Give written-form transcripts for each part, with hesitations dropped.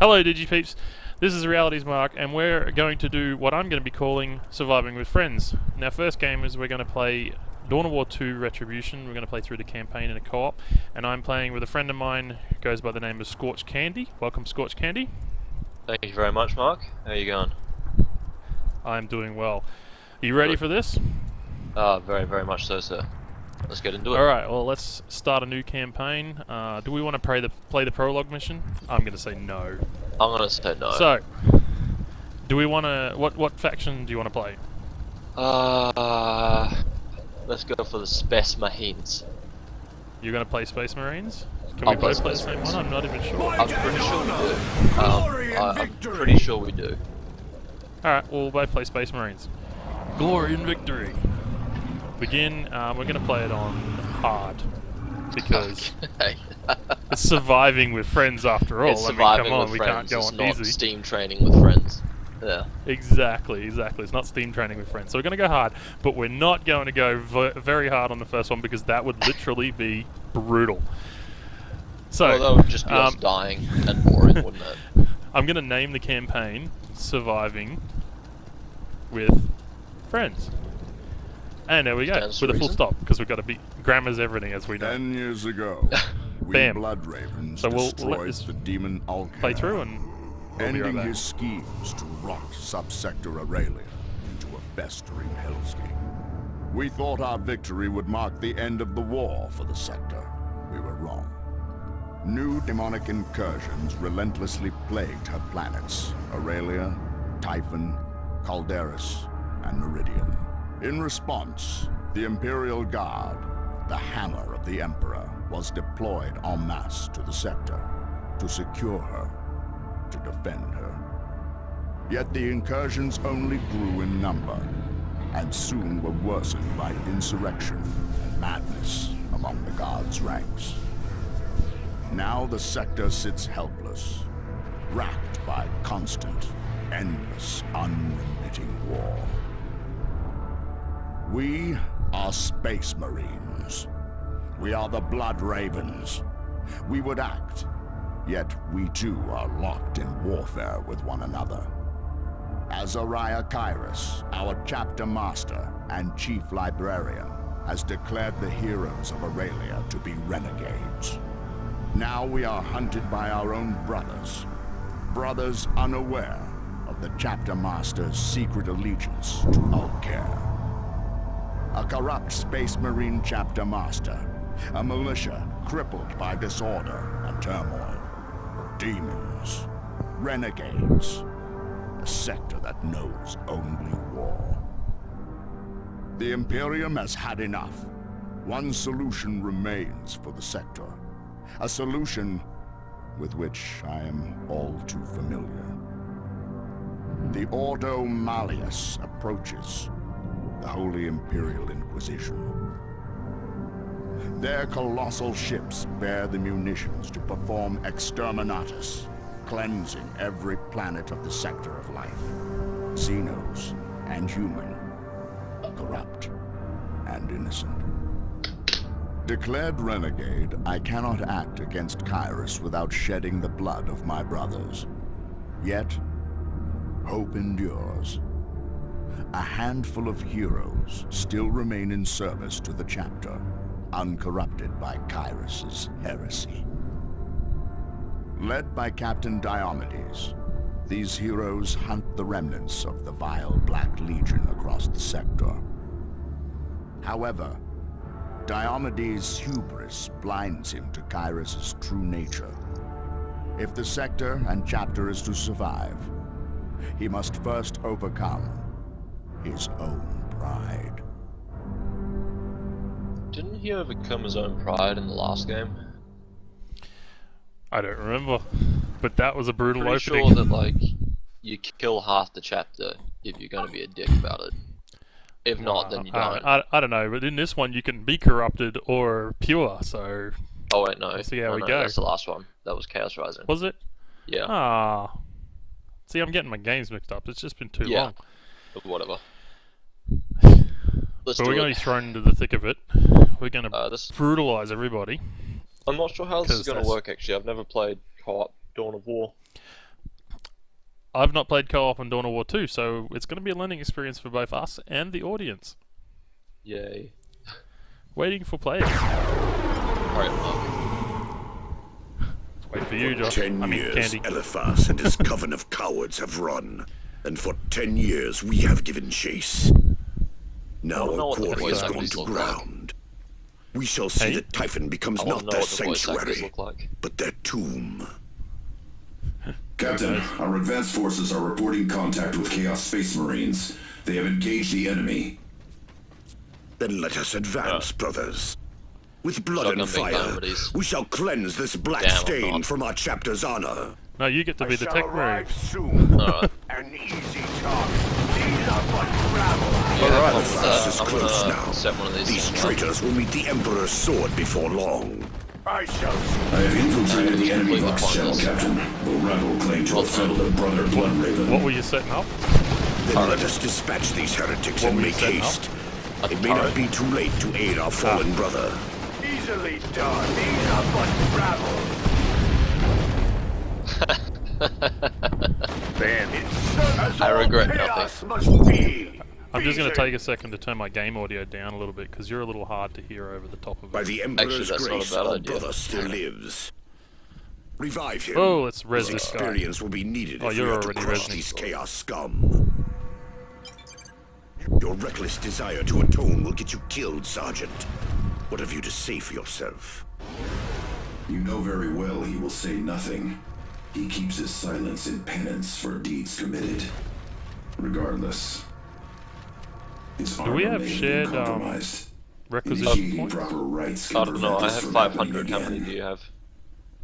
Hello, DigiPeeps. This is Reality's Mark, and we're going to do what I'm going to be calling Surviving with Friends. Now, first game is we're going to play Dawn of War 2 Retribution. We're going to play through the campaign in a co-op, and I'm playing with a friend of mine who goes by the name of Scorched Candy. Welcome, Scorched Candy. Thank you very much, Mark. How are you going? I'm doing well. Are you ready for this? Very, very much so, sir. Let's get into it. Alright, well, let's start a new campaign. Do we want to play the prologue mission? I'm going to say no. I'm going to say no. So, do we want to... What faction do you want to play? Let's go for the Space Marines. You're going to play Space Marines? Can we both play the same one? I'm not even sure. I'm pretty sure we do. I'm pretty sure we do. Alright, we'll both play Space Marines. Glory and victory! Begin, we're going to play it on hard. Because Okay. it's surviving with friends after all. It's I mean, surviving come on, with we friends. can't go It's on not easy. Steam training with friends. Yeah. Exactly. It's not Steam training with friends. So we're going to go hard, but we're not going to go very hard on the first one because that would literally be brutal. So, Well, that would just be us dying and boring, wouldn't it? I'm going to name the campaign Surviving with Friends. And there we go, Stands with to a full reason. stop, because we've got to be... Grammar's everything, as we know. 10 years ago, we Bam. Blood Ravens So we'll let destroyed this the demon Alcair, Play through and we'll be ending right back. his schemes to rot subsector Aurelia into a festering hellscape. We thought our victory would mark the end of the war for the sector. We were wrong. New demonic incursions relentlessly plagued her planets, Aurelia, Typhon, Calderis, and Meridian. In response, the Imperial Guard, the hammer of the Emperor, was deployed en masse to the sector to secure her, to defend her. Yet the incursions only grew in number, and soon were worsened by insurrection and madness among the Guard's ranks. Now the sector sits helpless, racked by constant, endless, unremitting war. We are Space Marines. We are the Blood Ravens. We would act, yet we too are locked in warfare with one another. Azariah Kairos, our chapter master and chief librarian, has declared the heroes of Aurelia to be renegades. Now we are hunted by our own brothers, brothers unaware of the chapter master's secret allegiance to Alcair. A corrupt Space Marine chapter master, a militia crippled by disorder and turmoil, demons, renegades, a sector that knows only war. The Imperium has had enough. One solution remains for the sector, a solution with which I am all too familiar. The Ordo Malleus approaches, the Holy Imperial Inquisition. Their colossal ships bear the munitions to perform exterminatus, cleansing every planet of the sector of life, Xenos and human, corrupt and innocent. Declared renegade, I cannot act against Kairos without shedding the blood of my brothers. Yet, hope endures. A handful of heroes still remain in service to the chapter, uncorrupted by Kairos' heresy. Led by Captain Diomedes, these heroes hunt the remnants of the vile Black Legion across the sector. However, Diomedes' hubris blinds him to Kairos' true nature. If the sector and chapter is to survive, he must first overcome his own pride. Didn't he overcome his own pride in the last game? I don't remember, but that was a brutal Pretty opening. sure that, like, you kill half the chapter if you're going to be a dick about it. If not, then you don't. I don't know, but in this one you can be corrupted or pure, so... Oh wait, no. We'll see how no, we no, go. That's the last one. That was Chaos Rising. Was it? Yeah. Ah. See, I'm getting my games mixed up. It's just been too Yeah. long. Whatever. Let's But do we're going it. to be thrown into the thick of it. We're going to This. brutalize everybody. I'm not sure how this is 'Cause going to that's- work. Actually, I've never played co-op Dawn of War. I've not played co-op on Dawn of War 2, so it's going to be a learning experience for both us and the audience. Yay. Waiting for players. Alright, Wait for you, Josh. 10 I mean, years, Candy. Eliphas and his coven of cowards have run, and for 10 years we have given chase. Now wanna know our what the quarry voice has gone actors to look like. ground. We shall see Hey? that Typhon becomes I want not to know their what the voice actors sanctuary, look like. but their tomb. Captain, our advanced forces are reporting contact with Chaos Space Marines. They have engaged the enemy. Then let us advance, brothers. With blood Shotgun and big fire, bounties. we shall cleanse this black Damn, I'm stain not. from our chapter's honor. No, you get to be the tech marine. soon. Alright. An easy target. These are but gravel. Yeah, Alright, I'm, Eliphas is I'm close gonna now. set one of these These things up. traitors will meet the Emperor's sword before long. I shall I have infiltrated the enemy completely Vox channel, pointless. Captain. The rebel claimed to have felled a brother Blood Raven. What were you setting up? Then let us dispatch these heretics What and were you make setting up? haste. It may not be too late to aid our fallen brother. Easily done. These are but gravel. Then I regret nothing. must be. I'm just going to take a second to turn my game audio down a little bit because you're a little hard to hear over the top of By it. the Emperor's that's not a grace, bad our idea. brother still lives. Revive him. Oh, let's res His this guy. experience will be needed Oh, if you're we are to already crush resing. these chaos scum. Your reckless desire to atone will get you killed, Sergeant. What have you to say for yourself? You know very well he will say nothing. He keeps his silence in penance for deeds committed. Regardless. His Do we armor have may shared, been compromised. Requisition Initiating points? proper rights I can don't know, prevent I this have from 500. happening How many again. do you have?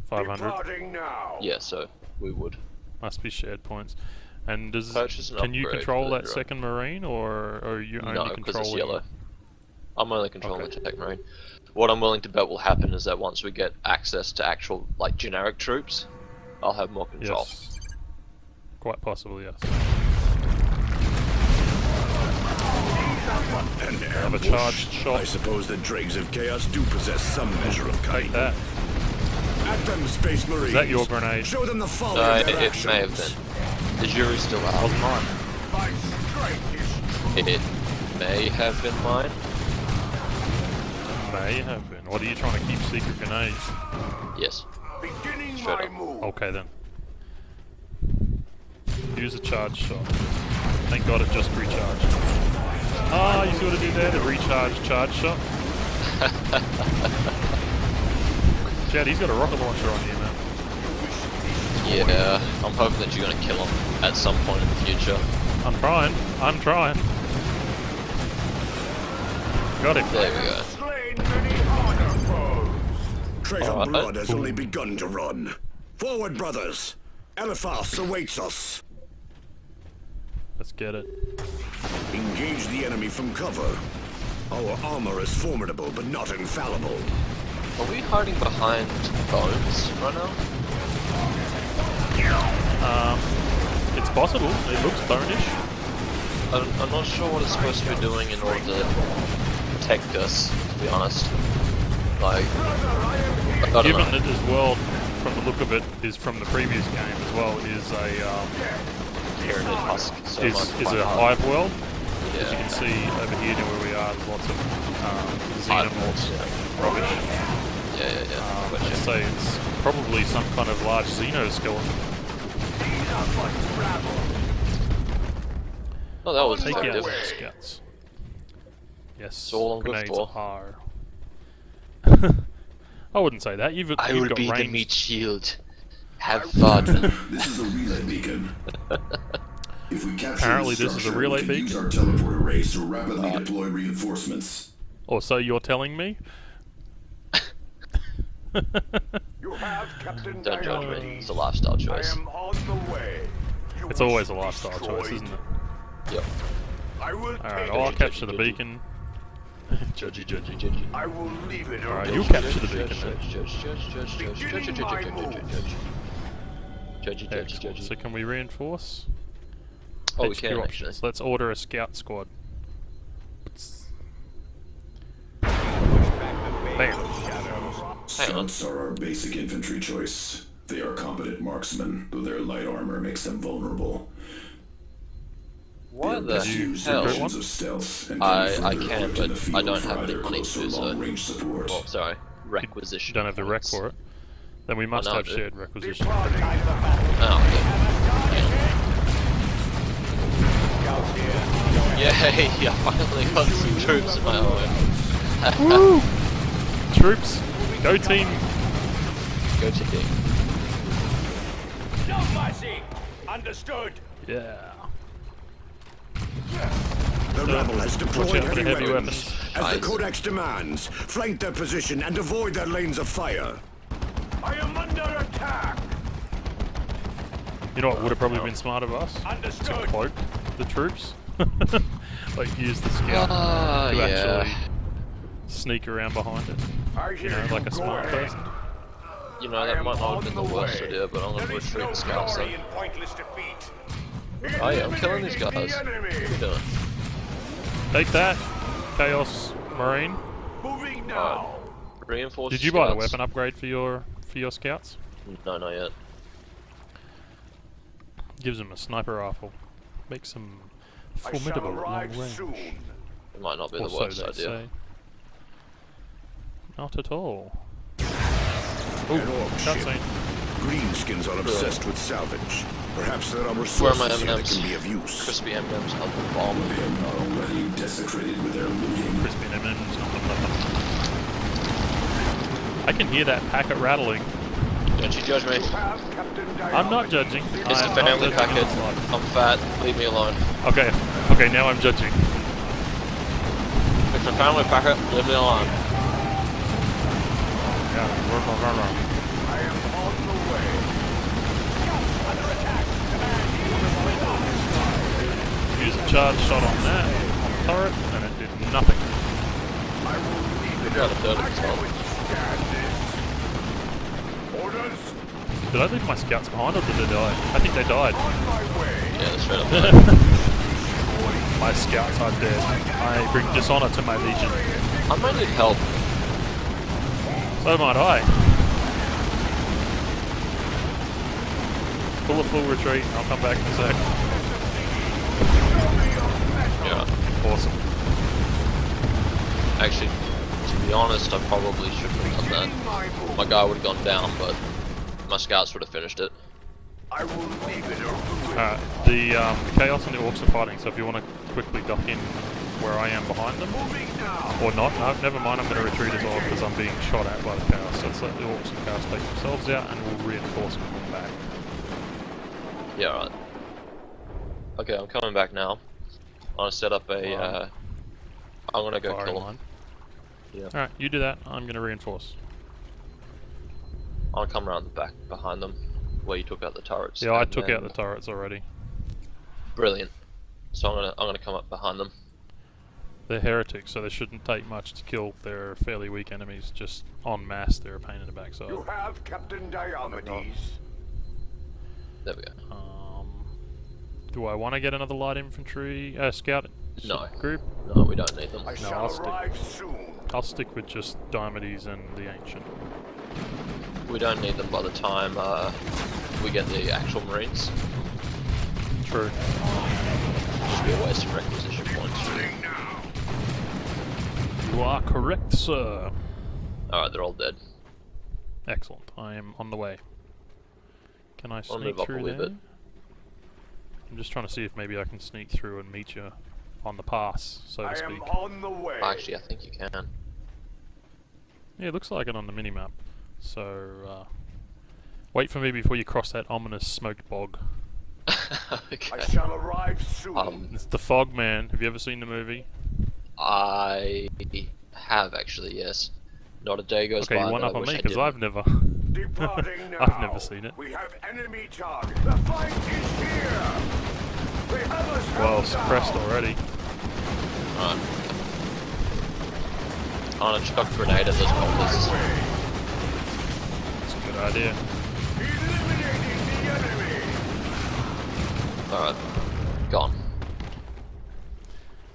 500. Now. Yeah, so we would. Must be shared points. And does Purchase an can you upgrade control for the that drone. second marine, or are you only No, because controlling? it's yellow. I'm only controlling Okay. the tech marine. What I'm willing to bet will happen is that once we get access to actual, like, generic troops, I'll have more control. Yes. Quite possibly, yes. An Have a ambush. charged shot. I suppose the dregs of chaos do possess some measure of cunning. Take that. At them, Space Marines. Is that your grenade? Show them the folly of their It actions. may have been. The jury's still out. Wasn't mine. My strength is It may have been mine. May have been. What are you trying to keep secret grenades? Yes. beginning Straight my up. move. Okay then. Use a charge shot. Thank God it just recharged. Ah, you see what I did there? The recharge charge shot. Chad, he's got a rocket launcher on you, man. Yeah, I'm hoping that you're gonna kill him at some point in the future. I'm trying. I'm trying. Got him. There we go. Slain many harder foes. Traitor Alright. blood has only begun to run. Forward, brothers. Eliphas awaits us. Let's get it. Engage the enemy from cover. Our armor is formidable, but not infallible. Are we hiding behind bones right now? It's possible. It looks bonish. I'm not sure what it's supposed to be doing in order to protect us, to be honest. Like, I don't Given know. that as well, from the look of it, is from the previous game as well, is a Pyramid husk. So is much a quite hard. hive world. Yeah. As you can see over here near where we are, there's lots of xenomorphs rubbish. Yeah. Let's Gotcha. say it's probably some kind of large xenoskeleton. Oh, that was Take out effective. the scouts. Yes, all I'm good grenades for. are. I wouldn't say that. You've got range. shield. Have fun. This is a relay beacon. If we capture Apparently the this is a structure, relay we can use beacon? our teleport arrays to rapidly deploy reinforcements. Or so you're telling me? You have Captain Don't judge me. Diomede. It's a lifestyle I choice. am on the way. You It's always a wish lifestyle choice, destroyed. isn't it? Yep. I will Alright, take I'll it. capture the beacon. Judgy. I will leave it Alright, alone. you capture the beacon then. Excellent. So can we reinforce? Oh, we HQ can options. actually. Let's order a scout squad. Bam. Hang on. Scouts are our basic infantry choice. They are competent marksmen, though their light armor makes them vulnerable. Why They are the best used in hell? missions of stealth and I can be further can, equipped in but the field I don't for have the either money close or to, so... long-range support. Well, sorry. You Requisition don't have the rec points. for it. Then we must no, I have do. shared requisition. Oh, okay. Yay! I finally got some troops of my own. Woo! Troops, go team! Go to D. No mercy! Understood! Yeah. The rebel has Watch deployed out for the heavy heavy weapons. weapons. As the Nice. Codex demands, flank their position and avoid their lanes of fire. I am under attack! You know what would have probably been smart of us? To Understood! cloak the troops. Like use the scout to Yeah. actually sneak around behind it. I You know, like a smart person. You know, that might not have been the worst idea, but I'm gonna retreat the scouts then. Pointless defeat. Oh yeah, I'm killing these guys. What are you doing? Take that, Chaos Marine. Moving now! Reinforce Did you buy the scouts. weapon upgrade for your scouts? No, not yet. Gives them a sniper rifle. Makes them I shall formidable at long arrive range. soon. It might not be Or the so worst they idea. say. Not at all. An orc ship. Cutscene. Greenskins are obsessed with salvage. Perhaps there are Where are my resources here that M&Ms? can be of use. Crispy M&Ms on the bomb. They are not already desecrated with their looting. Crispy M&Ms. I can hear that packet rattling. Don't you judge me. Have Captain I'm not judging. It's a I'm not family judging packet. in the slightest. I'm fat. Leave me alone. Okay, okay, now I'm judging. It's a family packet. Leave me alone. Yeah, I am on the way. use a charge shot on that on the turret, and it did nothing. I will leave it. Got a third I as can well. withstand this. Orders Did I leave my scouts behind, or did they die? I think they died. on my way. Yeah, that's straight up there. My scouts are dead. I bring dishonor to my legion. I might need help. So might I. Pull a full retreat, and I'll come back in a sec. Yeah. Awesome. Actually, to be honest, I probably shouldn't have done that. My guy would have gone down, but my scouts would have finished it. I will leave it a Alright, the Chaos and the Orcs are fighting, so if you want to quickly duck in where I am behind them, moving now. or not, no, never mind, I'm going to retreat as well because I'm being shot at by the Chaos. So let's let the Orcs and Chaos take themselves out and we'll reinforce and come back. Yeah, right. Okay, I'm coming back now. I'm gonna set up a. I'm gonna go Firing kill line. him. Yeah. Alright, you do that, I'm going to reinforce. I'll come around the back behind them, where you took out the turrets. Yeah, I and took out then- the turrets already. Brilliant. So I'm gonna come up behind them. They're heretics, so they shouldn't take much to kill their fairly weak enemies. Just en masse, they're a pain in the backside. You have Captain Diomedes. There we go. Do I want to get another light infantry scout No. group? No, we don't need them. I No, shall I'll stick. arrive soon. I'll stick with just Diomedes and the Ancient. We don't need them by the time we get the actual Marines. True. Just be a waste of requisition points. Moving now. You are correct, sir. Alright, they're all dead. Excellent. I am on the way. Can I I'll sneak move up a through wee there? bit. I'm just trying to see if maybe I can sneak through and meet you on the pass, so to I speak. am on the way. Actually, I think you can. Yeah, it looks like it on the minimap. So, wait for me before you cross that ominous smoked bog. Okay. I shall arrive soon. It's the Fog Man. Have you ever seen the movie? I have actually, yes. Not a day goes Okay, by you one that up I on wish me I because didn't. I've never. Departing now. I've never seen it. We have enemy target. The fight is here. They have us Well, held suppressed down. already. Right. I'm gonna chuck a grenade at those cultists. That's a good idea. Eliminating the enemy. Alright. Gone.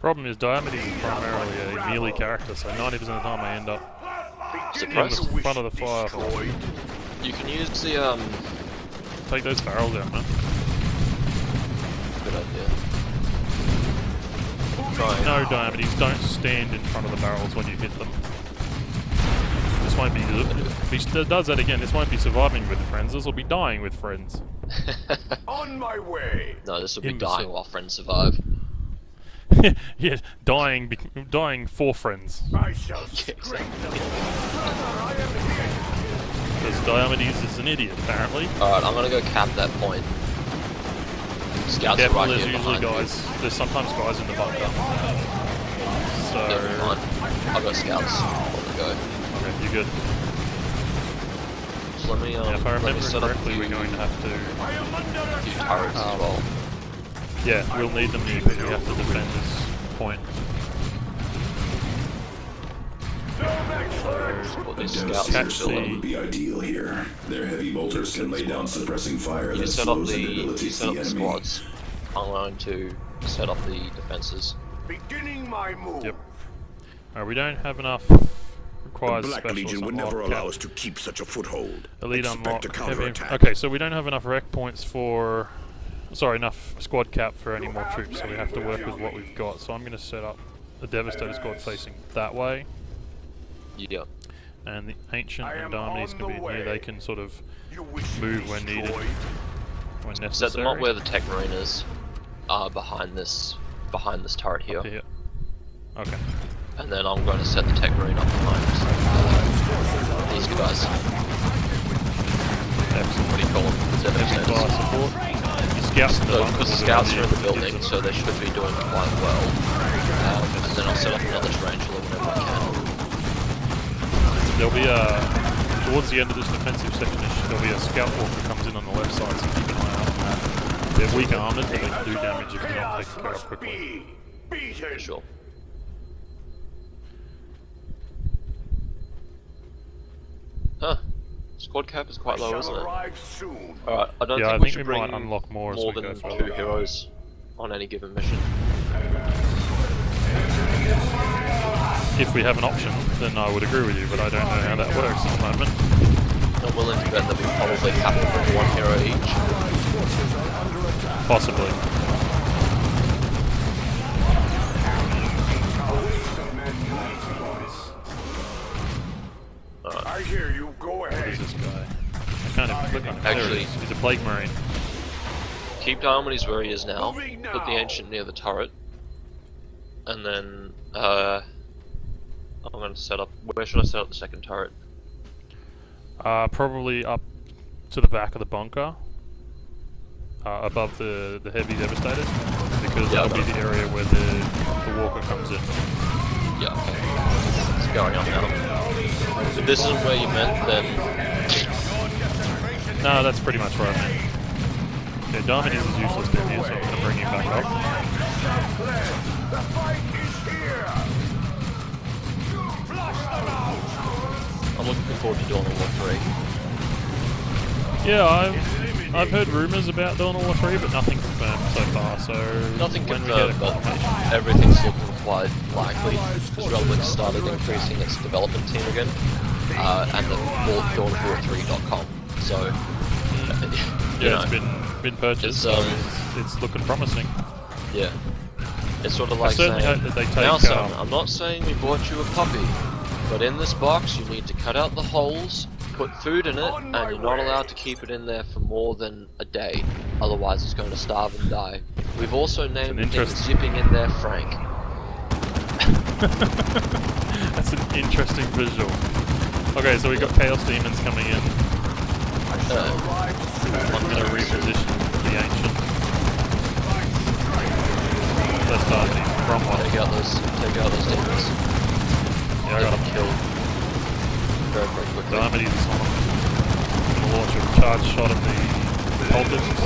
Problem is, Diomedes is primarily a melee character, so 90% of the time I end up in Surprise? the front of the fire. You can use the Take those barrels out, man. good idea. Try. No, Diomedes, don't stand in front of the barrels when you hit them. This won't be... If he does that again, this won't be surviving with friends, this will be dying with friends. On my way. No, this will be Imbecile. dying while friends survive. Yeah, dying for friends. I shall scrape them. Brother, I am here. Because Diomedes is an idiot, apparently. Alright, I'm gonna go cap that point. Scouts are Careful, right there's here usually behind guys. There's sometimes guys in the bunker. me. Never So... mind. I've got scouts. On the go. Okay, you're good. So let me, Yeah, if I let me remember set up correctly, we're going to have I am under a few attack. turrets as well. to... Yeah, we'll need them here because we have to defend this point. No backsliders. Put A these devastator scouts Catch squad the- would be ideal here. Their heavy bolters can lay down suppressing fire You that set up slows and the debilitates the enemy. squads. I'm going to set up the defenses. Beginning my move. Yep. Alright, we don't have enough. The Requires Black special Legion would unlock, never cap, allow us to keep such a foothold. elite Expect unlock, a heavy. counterattack. Okay, so we don't have enough rec points for. Sorry, enough squad cap for any more troops, so we have to work with what we've got. So I'm going to set up the Devastator squad facing that way, Yeah. and the Ancient I and am Diomedes on can be the in here. way. They can sort of You wish to move when destroy? needed, when necessary. Set them up where the tech marine is. Behind this turret here. Up here. Okay. And then I'm going to set the tech marine up behind these guys. Excellent. What do you call them? Heavy fire support. The scouts in the bunker Because the will be scouts able are in to the building, use so they should be doing quite well. And then I'll set up another tarantula whenever I can. There'll be a, towards the end of this defensive section, there'll be a scout walk that comes in on the left side, so keep an eye out on that. They're weak armoured, but they can do damage if you're not Chaos taken care of must quickly. be beaten. For sure. Huh. Squad cap is quite I low, shall isn't it? arrive soon. Alright, I don't Yeah, I think we think should we bring might unlock more as we than go 2 forward. heroes on any given mission. If we have an option, then I would agree with you, but I don't know how that works at the moment. I'm willing to bet that we probably have to bring 1 hero each. Possibly. I hear you. Go What ahead. is this guy? I can't even click on him. There Actually- he is. He's a Plague Marine. Keep Diomedes where he is now. Moving Put the now. Ancient near the turret. And then, I'm going to set up... Where should I set up the second turret? Probably up to the back of the bunker. Above the heavy devastators. Because Yeah, that'll be the area where the walker comes in. Yeah, okay. It's going up now. If this isn't where you meant, then... No, that's pretty much where I meant. Okay, Diomedes is useless down here, so I'm going to bring him back up. The fight is here. Flush them out. I'm looking forward to Dawn of War 3. Yeah, I've heard rumours about Dawn of War 3, but nothing confirmed so far, so... Nothing when we get a confirmed, but confirmation... everything's looking quite likely. Because Relic started increasing its development team again. And the DawnofWar3.com. So, you Yeah, know, it's been purchased, it's, so it's looking promising. yeah. It's sort of I like certainly saying, hope that they take... now son, I'm not saying we bought you a puppy, but in this box you need to cut out the holes, put food in it, and you're not allowed to keep it in there for more than a day, otherwise it's going to starve and die. We've also named the thing zipping in there Frank. That's an interesting visual. Okay, so we got Chaos Demons coming in. I'm going to reposition the Ancient. Let's start from one. Take out those demons. Yeah, I got him. Killed very, very quickly. Diomedes is on him. I'm going to launch a charge shot at the cultists.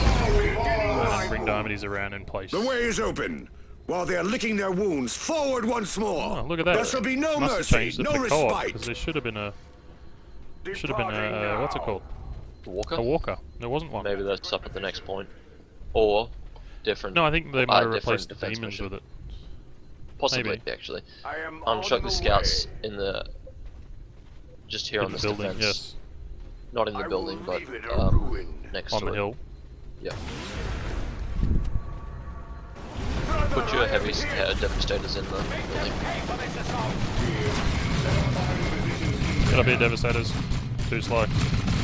And then bring Diomedes around in place. The way is open. While they are licking their wounds, forward once more. Oh, look at that. There shall be no Must have mercy, changed it no to co-op, respite. because there should have been a... Departing now. what's it called? Walker? A walker. There wasn't one. Maybe that's up at the next point. Or different. No, I think they might have different replaced the defense demons mission. with it. Possibly, maybe. actually. I am Chuck on the the scouts way. in the... Just here In on the this building, defense. yes. Not in the I building, will but leave it a ruin. next On to the it. hill. Yep. Put your heavy devastators in the building. Gotta be Devastators. Too slow.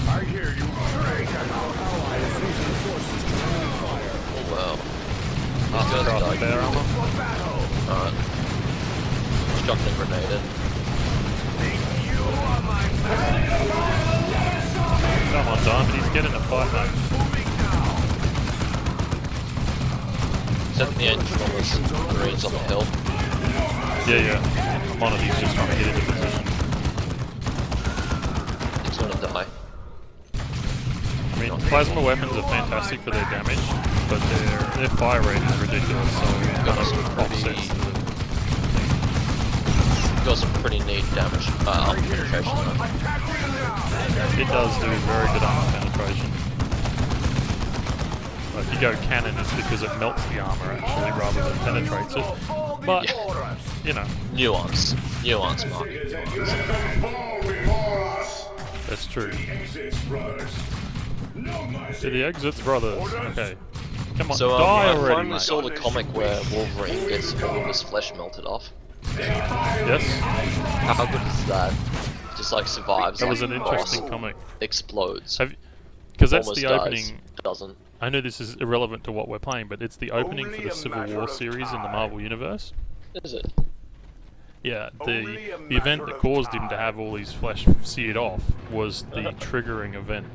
I hear you. Dragon. Oh wow. That's These guys across died. the bear armor. Alright. Chucked a grenade in. You are my Come on, Diamond, he's getting a fight, mate. moving now. Set the engine on this Marines on the hill. Yeah. I'm on it, he's just trying to get into position. He's gonna die. I mean, plasma weapons are fantastic for their damage, but their fire rate is ridiculous, so it kind of offsets the... Got some pretty neat damage, armor penetration though. It does do very good armor penetration. But if you go cannon, it's because it melts the armor actually, rather than penetrates it. But, Yeah. you know, Nuance, Mark. that's true. To the exits, brothers. Okay. Come on, So die I already, finally mate. saw the comic where Wolverine gets all of his flesh melted off. Yes, How good is that? Just like survives. that was like an the boss interesting comic. Explodes. Because that's Almost the dies, opening. Doesn't. I know this is irrelevant to what we're playing, but it's the opening Only for the a Civil matter War of series in the time. Marvel Universe. Is it? Yeah, Only a the event matter that of caused him to time. have all his flesh seared off was the triggering event.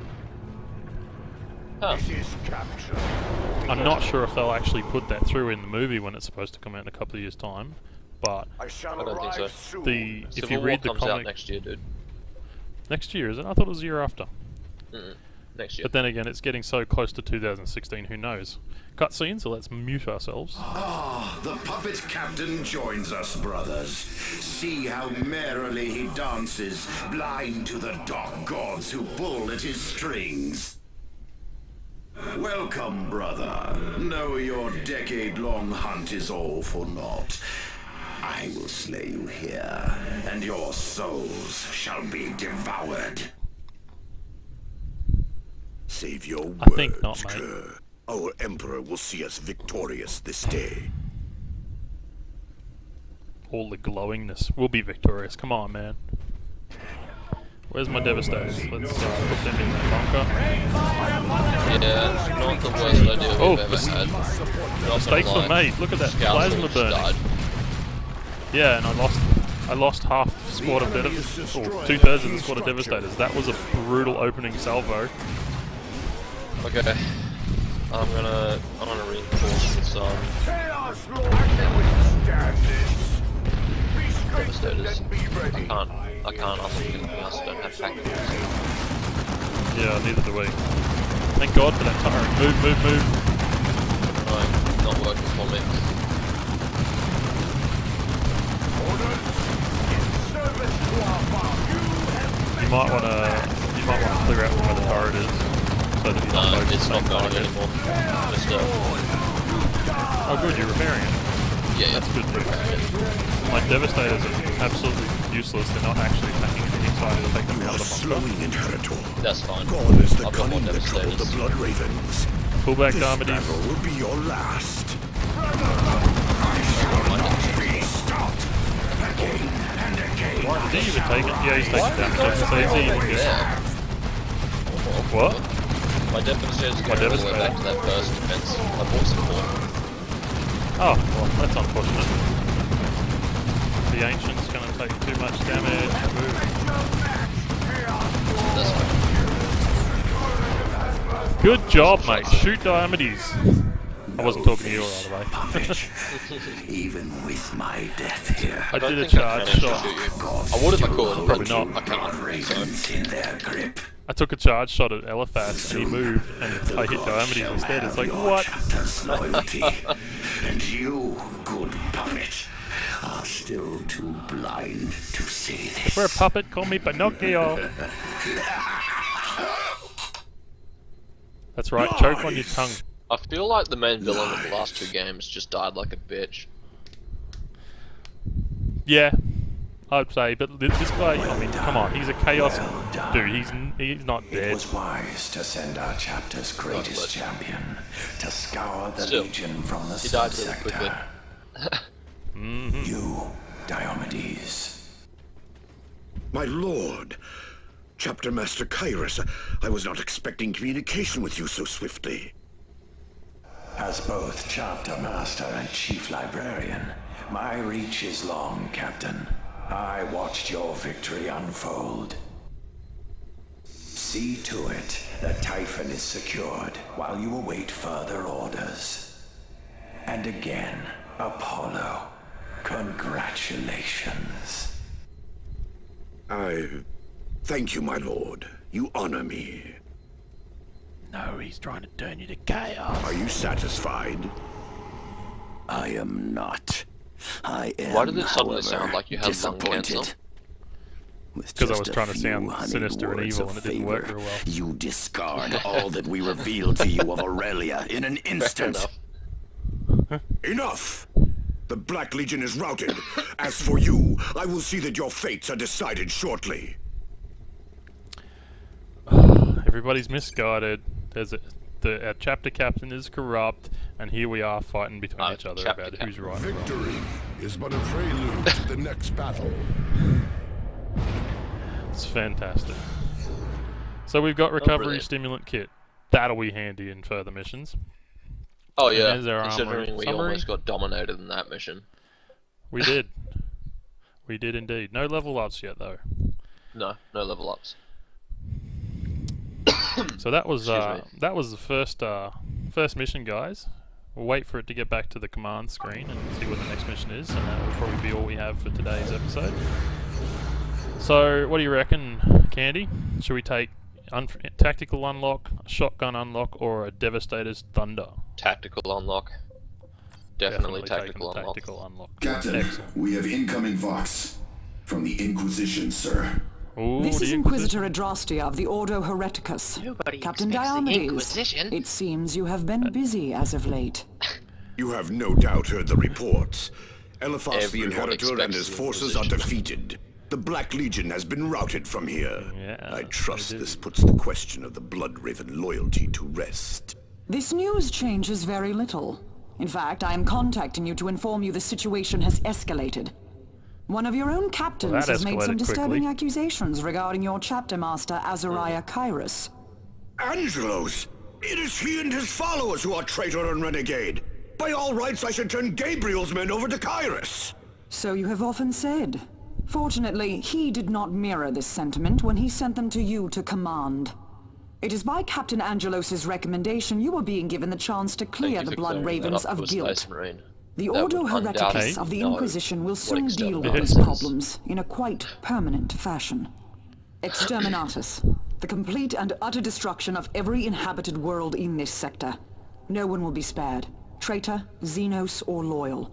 Huh. This is capture. I'm not sure if they'll actually put that through in the movie when it's supposed to come out in a couple of years' time, but I shall I don't think arrive so. soon. the if Civil you War read the comes out comic next year, dude. next year, is it? I thought it was the year after. Next year. But then again, it's getting so close to 2016. Who knows? Cutscene, so let's mute ourselves. Ah, the puppet captain joins us, brothers. See how merrily he dances, blind to the dark gods who pull at his strings. Welcome, brother. Know your decade-long hunt is all for naught. I will slay you here, and your souls shall be devoured. Save your words, I think not, mate. Kerr. Our Emperor will see us victorious this day. All the glowingness. We'll be victorious. Come on, man. Where's my Devastators? Let's put them in that bunker. Yeah, not the worst idea Oh, we've ever had. Not gonna Mistakes were lie. made. Look at that Scout plasma soldiers burning. died. Yeah, and I lost half the squad of Devastators, or 2/3 of the squad of Devastators. That was a brutal opening salvo. Okay. I'm gonna reinforce with some Chaos Lord can withstand this. Be strengthened Devastators. and be ready. I can't ask anything else. I don't have packages. Yeah, neither do we. Thank God for that turret. Move. No, not working for me. Orders in service to our boss. You might wanna clear out where the turret is, so that you're not both the It's same not going target. anymore. Just Oh, good, you're repairing it. yeah. That's good news. My Devastators are absolutely useless. They're not actually attacking anything, so I have to take them out of the bunker. Slowing Inheritor. That's fine. Gone is the I've got more cunning that troubled the Devastators. Blood Ravens. Pull back, This Darmodies. battle will be your last. be stopped again and again. Is he even taking? Yeah, he's taking damage. So is he even getting? Yeah. What? My Devastators are going all the way back to that first defense. I bought some more. Oh, well, that's unfortunate. The Ancient's gonna take too much damage. Move. That's fine. Good job, mate. Shoot Diomedes. I wasn't talking to you, by the way. Puppet. Even with my death here, I don't did a think I charge can shot. actually shoot you. I would if I could, but Probably not. I can't. ravens in their grip. I took a charge shot at Eliphas and he moved and I hit Diomedes instead. It's like, what? Chapter's loyalty. And you, good puppet, are still too blind to see this. For a puppet, call me Pinocchio. That's right, choke on your tongue. I feel like the main villain of the last two games just died like a bitch. Yeah, I'd say, but this guy, I mean, come on, he's a chaos Well done. dude. He's not It dead. was wise to send our chapter's greatest champion to scour the Still, Legion from the he died really subsector. quickly. You, Diomedes. My lord, Chapter Master Kyrus, I was not expecting communication with you so swiftly. As both Chapter Master and Chief Librarian, my reach is long, Captain. I watched your victory unfold. See to it that Typhon is secured while you await further orders. And again, Apollo, congratulations. I thank you, my lord. You honor me. No, he's trying to turn you to chaos. Are you satisfied? I am not. I am, Why did it suddenly however, sound like you had lung cancer? disappointed. With 'Cause I just was a trying to few sound honeyed sinister and words evil, of and it didn't work favor, very well. You discard all that we revealed to you of Aurelia in an instant. enough. Enough! The Black Legion is routed. As for you, I will see that your fates are decided shortly. Everybody's misguided. Our chapter captain is corrupt, and here we are fighting between each other chapter about who's captain. right and wrong. Victory is but a prelude to the next battle. It's fantastic. So we've got recovery brilliant. stimulant kit. That'll be handy in further missions. Oh And yeah, there's our considering armor we summary. almost got dominated in that mission. We did. We did indeed. No level ups yet though. No level ups. So that was Excuse the first mission, guys. We'll wait for it to get back to the command screen and see what the next mission is, and that will probably be all we have for today's episode. So, what do you reckon, Candy? Should we take tactical unlock, shotgun unlock, or a Devastator's Thunder? Tactical unlock. Definitely taking tactical the unlock. tactical unlock. Captain, Excellent. we have incoming Vox. From the Inquisition, sir. Ooh, This the is Inquisitor Adrastia of the Ordo Hereticus. Nobody Captain expects the Diomedes, Inquisition. it seems you have been busy as of late. You have no doubt heard the reports. Eliphas the Everyone Inheritor and expects his the forces are Inquisition. defeated. The Black Legion has been routed from here. Yeah, I trust they did. this puts the question of the Bloodraven loyalty to rest. This news changes very little. In fact, I am contacting you to inform you the situation has escalated. One of your own captains that has made some escalated disturbing quickly. accusations regarding your chapter master, Azariah Kyrus. Angelos! It is he and his followers who are traitor and renegade. By all rights, I should turn Gabriel's men over to Kyrus. So you have often said. Fortunately, he did not mirror this sentiment when he sent them to you to command. It is by Captain Angelos' recommendation you are being given the chance to Thank clear you the for Blood clearing that Ravens up of to a guilt. Space Marine. The That Ordo would Hereticus undoubtedly of the know Inquisition will what soon deal with exterminatus these is. problems in a quite permanent fashion. Exterminatus. The complete and utter destruction of every inhabited world in this sector. No one will be spared. Traitor, Xenos, or loyal.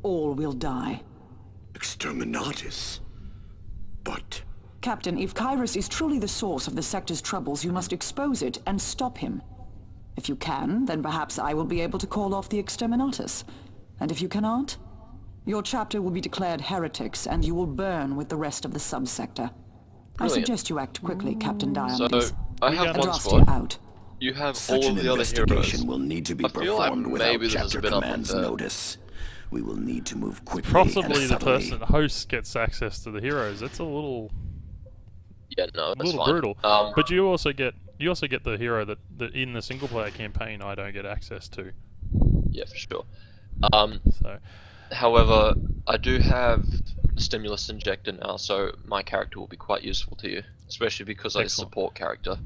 All will die. Exterminatus? But... Captain, if Kyrus is truly the source of the sector's troubles, you must expose it and stop him. If you can, then perhaps I will be able to call off the Exterminatus. And if you cannot, your chapter will be declared heretics and you will burn with the rest of the subsector. I Brilliant. suggest you act quickly, Captain So, Diomedes. I have one Adrastia squad. out. You have Such all an of the other investigation heroes. will need to be I feel like performed without maybe this is a chapter bit up command's unfair. notice. We will need to move quickly Possibly and the subtly. person that hosts gets access to the heroes. That's a little Yeah, no, that's fine. brutal. Um, But you also get the hero that in the single player campaign I don't get access to. yeah, for sure. So However, I do have the stimulus injector now, so my character will be quite useful to you, especially because I'm a Excellent. support character.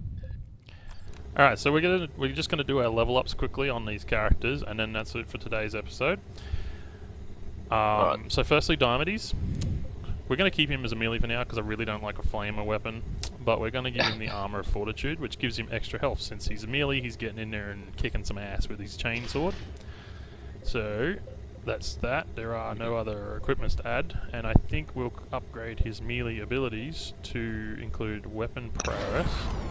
all right, so we're just gonna do our level ups quickly on these characters, and then that's it for today's episode. Alright. So firstly, Diomedes. We're going to keep him as a melee for now because I really don't like a flamer weapon, but we're going to give him the Armor of Fortitude, which gives him extra health. Since he's a melee, he's getting in there and kicking some ass with his chainsaw. So, that's that. There are no other equipments to add, and I think we'll upgrade his melee abilities to include Weapon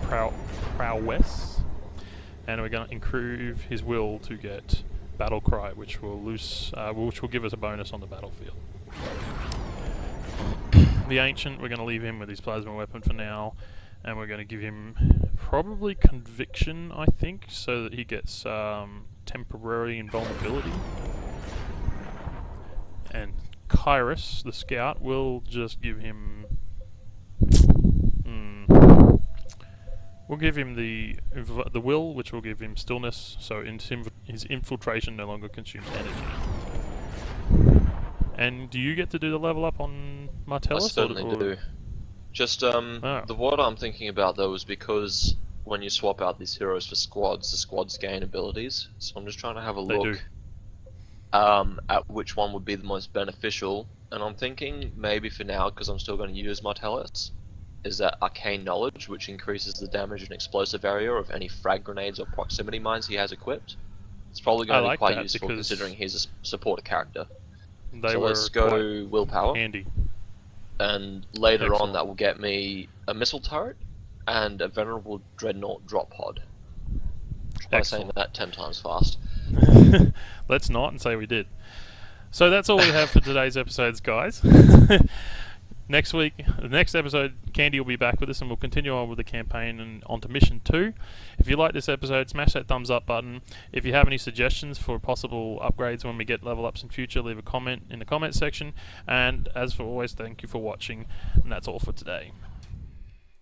Prowess, and we're going to improve his will to get Battle Cry, which will give us a bonus on the battlefield. the Ancient, we're going to leave him with his plasma weapon for now, and we're going to give him probably Conviction, I think, so that he gets temporary invulnerability. And Kyrus, the Scout, will just give him... we'll give him the Will, which will give him Stillness, so his infiltration no longer consumes energy. And do you get to do the level up on Martellus? I certainly do. Just, the what I'm thinking about though is because when you swap out these heroes for squads, the squads gain abilities. So I'm just trying to have a look at which one would be the most beneficial. And I'm thinking maybe for now, because I'm still going to use Martellus, is that Arcane Knowledge, which increases the damage and explosive area of any frag grenades or proximity mines he has equipped. It's probably going to be quite useful considering he's a supporter character. So let's go Willpower. Handy. And later on that will get me a missile turret and a Venerable Dreadnought drop pod. Try saying that 10 times fast. Let's not and say we did. So that's all we have for today's episodes, guys. Next week, the next episode, Candy will be back with us and we'll continue on with the campaign and on to Mission 2. If you like this episode, smash that thumbs up button. If you have any suggestions for possible upgrades when we get level ups in future, leave a comment in the comment section. And as for always, thank you for watching, and that's all for today.